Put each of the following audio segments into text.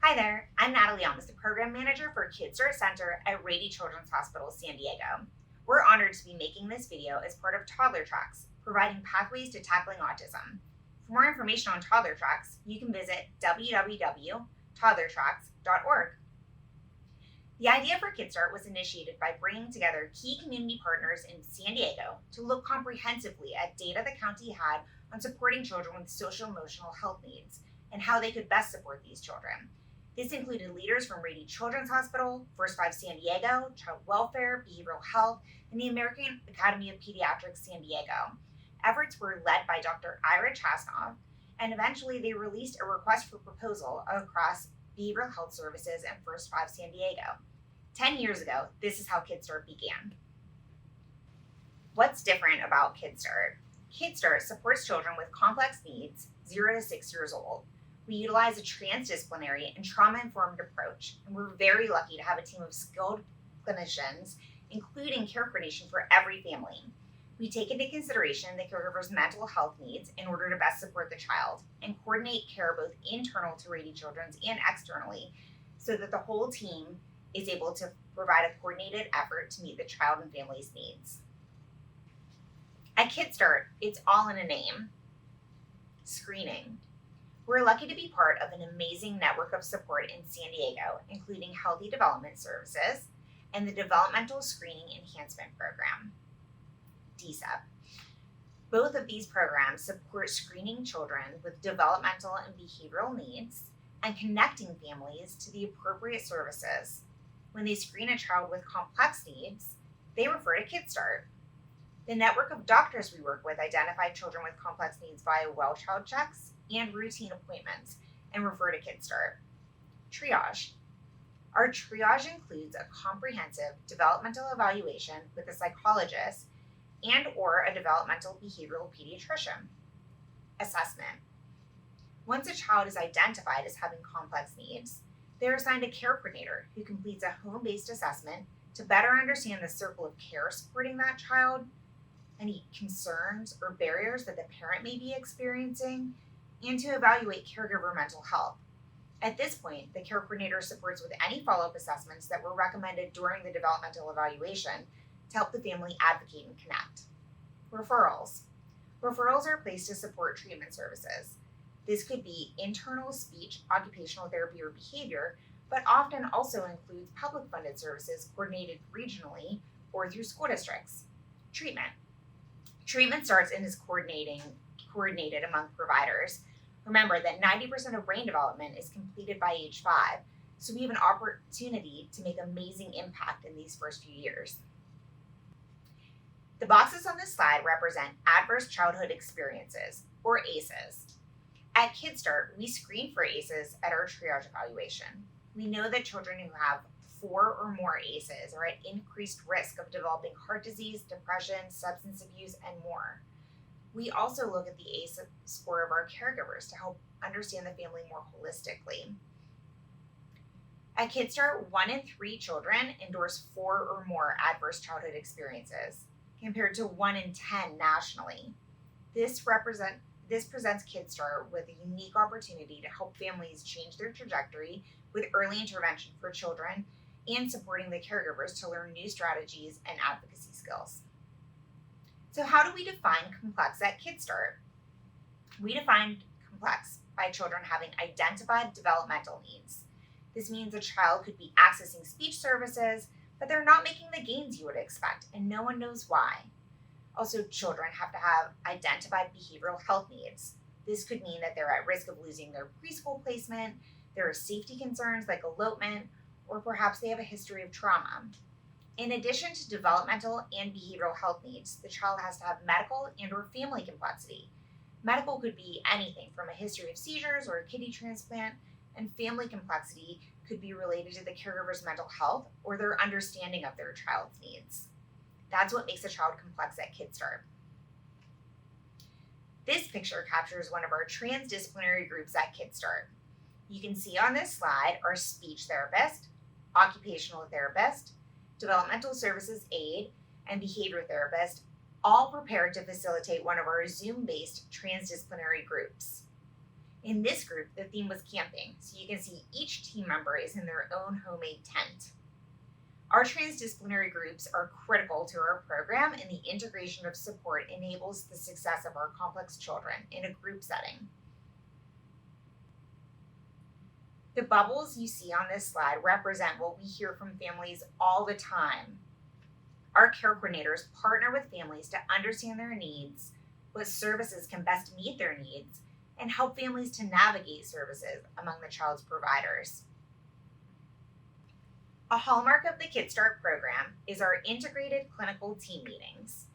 Hi there, I'm Natalie Almus, the Program Manager for KidSTART Center at Rady Children's Hospital, San Diego. We're honored to be making this video as part of Toddler Tracks, providing pathways to tackling autism. For more information on Toddler Tracks, you can visit www.toddlertracks.org. The idea for KidSTART was initiated by bringing together key community partners in San Diego to look comprehensively at data the county had on supporting children with social emotional health needs and how they could best support these children. This included leaders from Rady Children's Hospital, First Five San Diego, Child Welfare, Behavioral Health, and the American Academy of Pediatrics San Diego. Efforts were led by Dr. Ira Chasnov, and eventually they released a request for proposal across Behavioral Health Services and First Five San Diego. 10 years ago, this is how KidSTART began. What's different about KidSTART? KidSTART supports children with complex needs 0 to 6 years old. We utilize a transdisciplinary and trauma-informed approach, and we're very lucky to have a team of skilled clinicians, including care coordination for every family. We take into consideration the caregiver's mental health needs in order to best support the child and coordinate care both internal to Rady Children's and externally so that the whole team is able to provide a coordinated effort to meet the child and family's needs. At KidSTART, it's all in a name: screening. We're lucky to be part of an amazing network of support in San Diego, including Healthy Development Services and the Developmental Screening Enhancement Program, DSEP. Both of these programs support screening children with developmental and behavioral needs and connecting families to the appropriate services. When they screen a child with complex needs, they refer to KidSTART. The network of doctors we work with identify children with complex needs via well-child checks and routine appointments and refer to KidSTART. Triage. Our triage includes a comprehensive developmental evaluation with a psychologist and or a developmental behavioral pediatrician. Assessment. Once a child is identified as having complex needs, they're assigned a care coordinator who completes a home-based assessment to better understand the circle of care supporting that child, any concerns or barriers that the parent may be experiencing, and to evaluate caregiver mental health. At this point, the care coordinator supports with any follow-up assessments that were recommended during the developmental evaluation to help the family advocate and connect. Referrals. Referrals are placed to support treatment services. This could be internal speech, occupational therapy, or behavior, but often also includes public funded services coordinated regionally or through school districts. Treatment. Treatment starts and is coordinated among providers. Remember that 90% of brain development is completed by age 5, so we have an opportunity to make amazing impact in these first few years. The boxes on this slide represent Adverse Childhood Experiences, or ACEs. At KidSTART, we screen for ACEs at our triage evaluation. We know that children who have 4 or more ACEs are at increased risk of developing heart disease, depression, substance abuse, and more. We also look at the ACE score of our caregivers to help understand the family more holistically. At KidSTART, 1 in 3 children endorse 4 or more adverse childhood experiences, compared to 1 in 10 nationally. This presents KidSTART with a unique opportunity to help families change their trajectory with early intervention for children and supporting the caregivers to learn new strategies and advocacy skills. So how do we define complex at KidSTART? We define complex by children having identified developmental needs. This means a child could be accessing speech services, but they're not making the gains you would expect, and no one knows why. Also, children have to have identified behavioral health needs. This could mean that they're at risk of losing their preschool placement, there are safety concerns like elopement, or perhaps they have a history of trauma. In addition to developmental and behavioral health needs, the child has to have medical and or family complexity. Medical could be anything from a history of seizures or a kidney transplant, and family complexity could be related to the caregiver's mental health or their understanding of their child's needs. That's what makes a child complex at KidSTART. This picture captures one of our transdisciplinary groups at KidSTART. You can see on this slide our speech therapist, occupational therapist, developmental services aide, and behavior therapist, all prepared to facilitate one of our Zoom-based transdisciplinary groups. In this group, the theme was camping, so you can see each team member is in their own homemade tent. Our transdisciplinary groups are critical to our program, and the integration of support enables the success of our complex children in a group setting. The bubbles you see on this slide represent what we hear from families all the time. Our care coordinators partner with families to understand their needs, what services can best meet their needs, and help families to navigate services among the child's providers. A hallmark of the KidSTART program is our integrated clinical team meetings.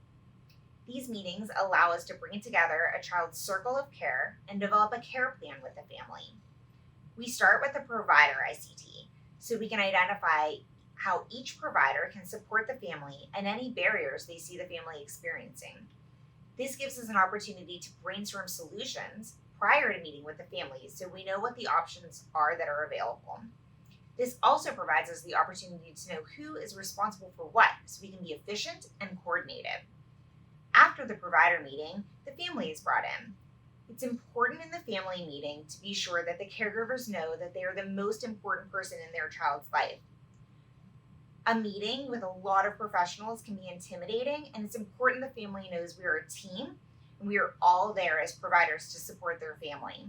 These meetings allow us to bring together a child's circle of care and develop a care plan with the family. We start with the provider ICT, so we can identify how each provider can support the family and any barriers they see the family experiencing. This gives us an opportunity to brainstorm solutions prior to meeting with the family, so we know what the options are that are available. This also provides us the opportunity to know who is responsible for what, so we can be efficient and coordinated. After the provider meeting, the family is brought in. It's important in the family meeting to be sure that the caregivers know that they are the most important person in their child's life. A meeting with a lot of professionals can be intimidating, and it's important the family knows we are a team and we are all there as providers to support their family.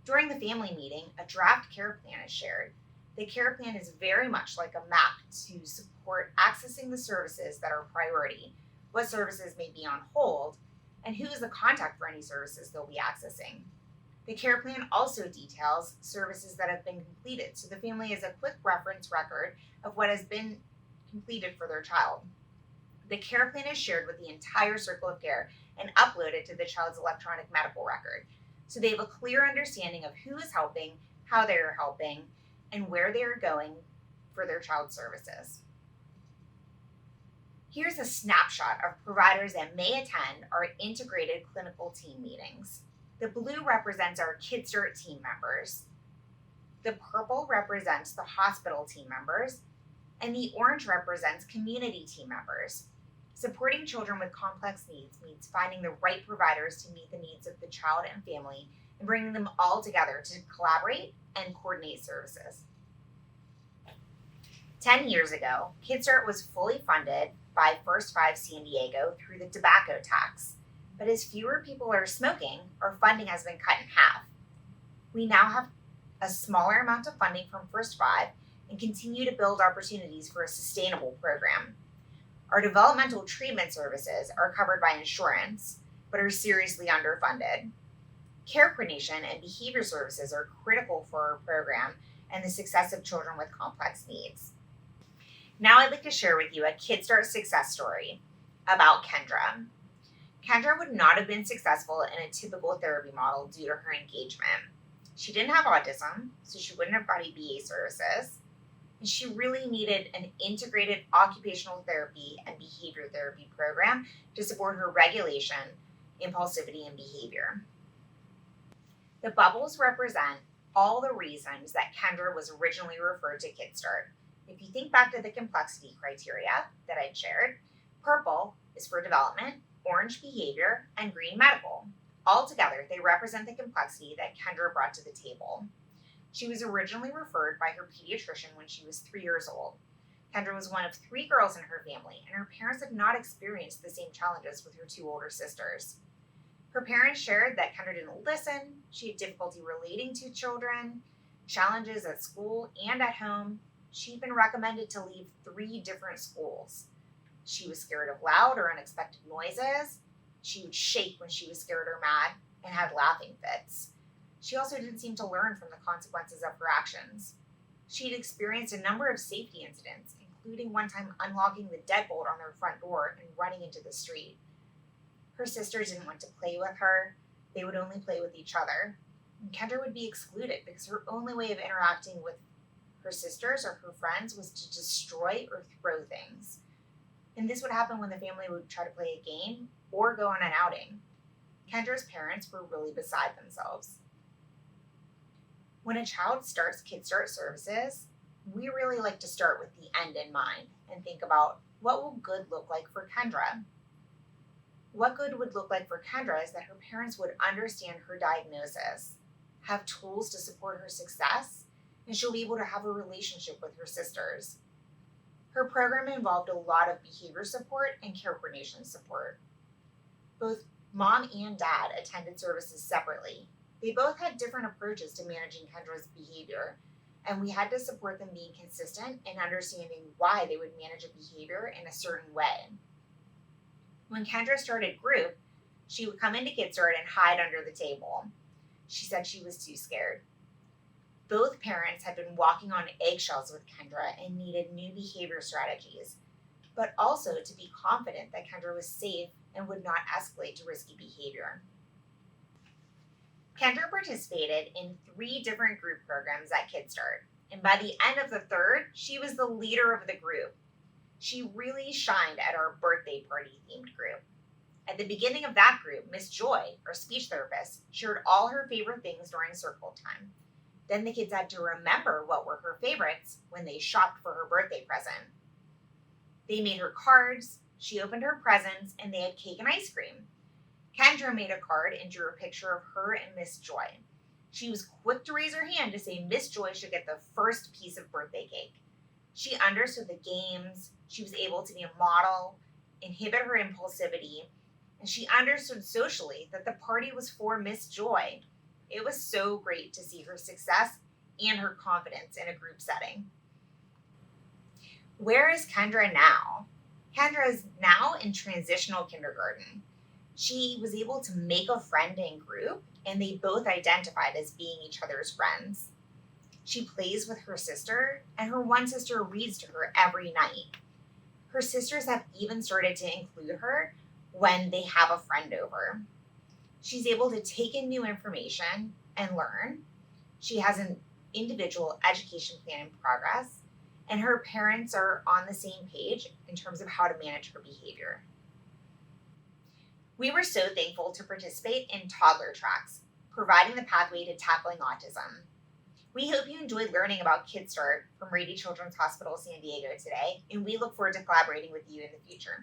During the family meeting, a draft care plan is shared. The care plan is very much like a map to support accessing the services that are priority, what services may be on hold, and who is the contact for any services they'll be accessing. The care plan also details services that have been completed, so the family has a quick reference record of what has been completed for their child. The care plan is shared with the entire circle of care and uploaded to the child's electronic medical record, so they have a clear understanding of who is helping, how they are helping, and where they are going for their child's services. Here's a snapshot of providers that may attend our integrated clinical team meetings. The blue represents our KidSTART team members. The purple represents the hospital team members, and the orange represents community team members. Supporting children with complex needs means finding the right providers to meet the needs of the child and family and bringing them all together to collaborate and coordinate services. 10 years ago, KidSTART was fully funded by First Five San Diego through the tobacco tax. But as fewer people are smoking, our funding has been cut in half. We now have a smaller amount of funding from First Five and continue to build opportunities for a sustainable program. Our developmental treatment services are covered by insurance, but are seriously underfunded. Care coordination and behavior services are critical for our program and the success of children with complex needs. Now I'd like to share with you a KidSTART success story about Kendra. Kendra would not have been successful in a typical therapy model due to her engagement. She didn't have autism, so she wouldn't have got ABA services. And she really needed an integrated occupational therapy and behavior therapy program to support her regulation, impulsivity, and behavior. The bubbles represent all the reasons that Kendra was originally referred to KidSTART. If you think back to the complexity criteria that I'd shared, purple is for development, orange behavior, and green medical. Altogether, they represent the complexity that Kendra brought to the table. She was originally referred by her pediatrician when she was 3 years old. Kendra was one of 3 girls in her family, and her parents had not experienced the same challenges with her 2 older sisters. Her parents shared that Kendra didn't listen, she had difficulty relating to children, challenges at school and at home. She'd been recommended to leave 3 different schools. She was scared of loud or unexpected noises. She would shake when she was scared or mad and had laughing fits. She also didn't seem to learn from the consequences of her actions. She'd experienced a number of safety incidents, including one time unlocking the deadbolt on their front door and running into the street. Her sisters didn't want to play with her. They would only play with each other. And Kendra would be excluded because her only way of interacting with her sisters or her friends was to destroy or throw things. And this would happen when the family would try to play a game or go on an outing. Kendra's parents were really beside themselves. When a child starts KidSTART services, we really like to start with the end in mind and think about what will good look like for Kendra. What good would look like for Kendra is that her parents would understand her diagnosis. have tools to support her success, and she'll be able to have a relationship with her sisters. Her program involved a lot of behavior support and care coordination support. Both mom and dad attended services separately. They both had different approaches to managing Kendra's behavior, and we had to support them being consistent and understanding why they would manage a behavior in a certain way. When Kendra started group, she would come into KidSTART and hide under the table. She said she was too scared. Both parents had been walking on eggshells with Kendra and needed new behavior strategies, but also to be confident that Kendra was safe and would not escalate to risky behavior. Kendra participated in 3 different group programs at KidSTART, and by the end of the 3rd, she was the leader of the group. She really shined at our birthday party themed group. At the beginning of that group, Miss Joy, our speech therapist, shared all her favorite things during circle time. Then the kids had to remember what were her favorites when they shopped for her birthday present. They made her cards, she opened her presents, and they had cake and ice cream. Kendra made a card and drew a picture of her and Miss Joy. She was quick to raise her hand to say Miss Joy should get the first piece of birthday cake. She understood the games, she was able to be a model, inhibit her impulsivity, and she understood socially that the party was for Miss Joy. It was so great to see her success and her confidence in a group setting. Where is Kendra now? Kendra is now in transitional kindergarten. She was able to make a friend in group, and they both identified as being each other's friends. She plays with her sister, and her one sister reads to her every night. Her sisters have even started to include her when they have a friend over. She's able to take in new information and learn. She has an individual education plan in progress, and her parents are on the same page in terms of how to manage her behavior. We were so thankful to participate in toddler tracks, providing the pathway to tackling autism. We hope you enjoyed learning about KidSTART from Rady Children's Hospital San Diego today, and we look forward to collaborating with you in the future.